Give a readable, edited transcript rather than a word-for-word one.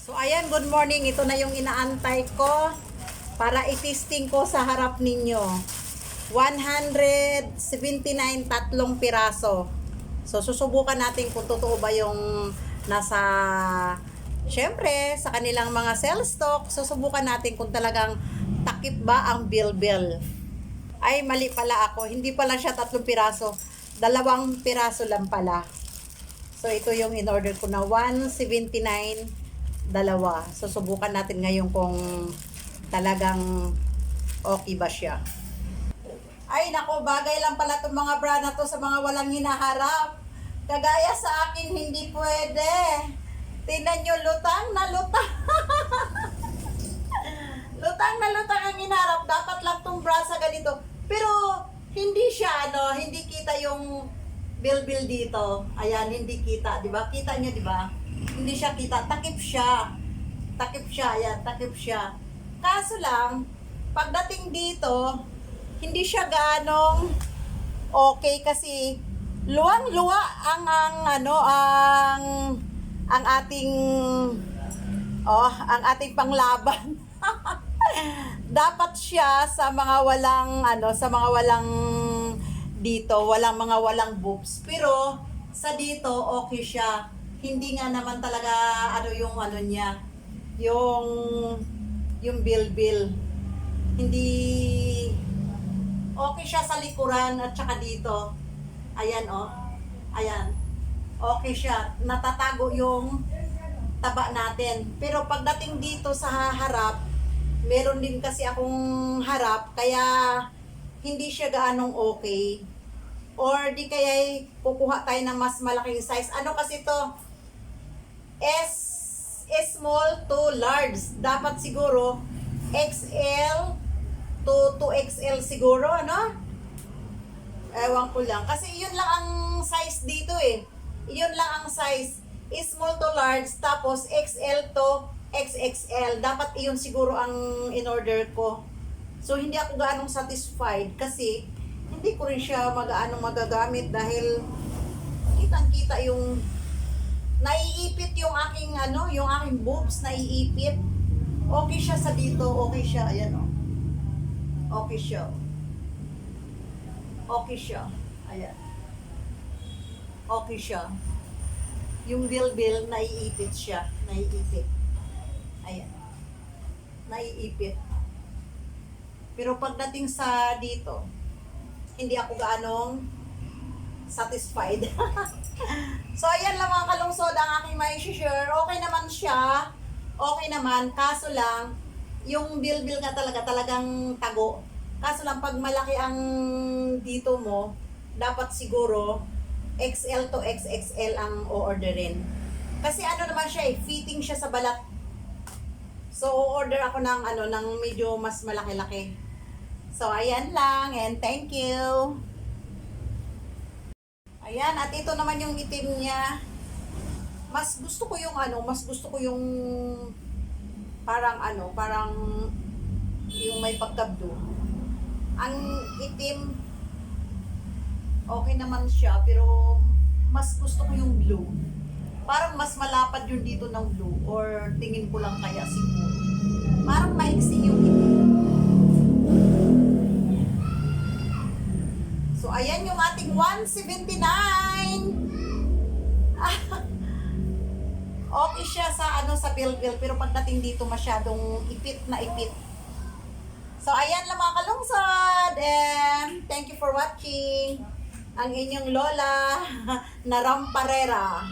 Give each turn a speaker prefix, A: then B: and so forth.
A: So ayan, good morning. Ito na yung inaantay ko para i-testing ko sa harap ninyo. 179 tatlong piraso. So susubukan natin kung totoo ba yung nasa, syempre, sa kanilang mga sell stock. Susubukan natin kung talagang takip ba ang bilbil. Ay, mali pala ako. Hindi pala siya tatlong piraso. 2 piraso lang pala. So ito yung in-order ko na 179 dalawa. Susubukan natin ngayon kung talagang okay ba siya. Ay nako, bagay lang pala itong mga bra na to sa mga walang hinaharap. Kagaya sa akin, hindi pwede. Tingnan nyo, lutang na lutang. Lutang na lutang ang hinaharap. Dapat lang itong bra sa ganito. Pero hindi siya, hindi kita yung bilbil dito. Ayan, hindi kita, di ba? Kita nyo, di ba? Hindi siya kita. Takip siya. Takip siya. Ayan, takip siya. Kaso lang, pagdating dito, hindi siya ganong okay kasi luwang-luwa ang ating ang ating panglaban. Dapat siya sa mga walang dito, mga walang boobs. Pero sa dito okay siya. Hindi nga naman talaga yung niya, yung bilbil. Hindi okay siya sa likuran at saka dito. Ayan Ayan. Okay siya. Natatago yung taba natin. Pero pagdating dito sa harap, meron din kasi akong harap kaya hindi siya gaanong okay. Or di kaya kukuha tayo ng mas malaking size. Ano kasi to? Small to large. Dapat siguro XL to 2XL siguro, ano? Ewan ko lang. Kasi yun lang ang size dito eh. Yun lang ang size. Small to large, tapos XL to XXL. Dapat iyon siguro ang in-order ko. So, hindi ako gaanong satisfied kasi hindi ko rin siya magaanong magagamit dahil kitang-kita yung naiipit yung aking yung aking boobs, naiipit. Okay siya sa dito, okay siya, ayan Okay siya. Okay siya. Ayan. Okay siya. Yung bilbil, naiipit siya. Naiipit. Ayan. Naiipit. Pero pagdating sa dito, hindi ako gaanong satisfied. So, ayan lang mga kalungsod ang aking mai-share. Okay naman siya. Okay naman. Kaso lang, yung bilbil nga talagang tago. Kaso lang, pag malaki ang dito mo, dapat siguro XL to XXL ang o-orderin. Kasi naman siya fitting siya sa balat. So, o-order ako ng ng medyo mas malaki-laki. So, ayan lang and thank you. Ayan, at ito naman yung itim niya. Mas gusto ko yung parang yung may pagka-blue. Ang itim, okay naman siya, pero mas gusto ko yung blue. Parang mas malapad yung dito ng blue, or tingin ko lang kaya siguro. Parang maiksi yung itim. So, ayan yung ating 179. Okay siya sa sa bilbil, pero pagdating dito masyadong ipit na ipit. So, ayan lang mga kalungsod. And thank you for watching. Ang inyong Lola na Ramparera.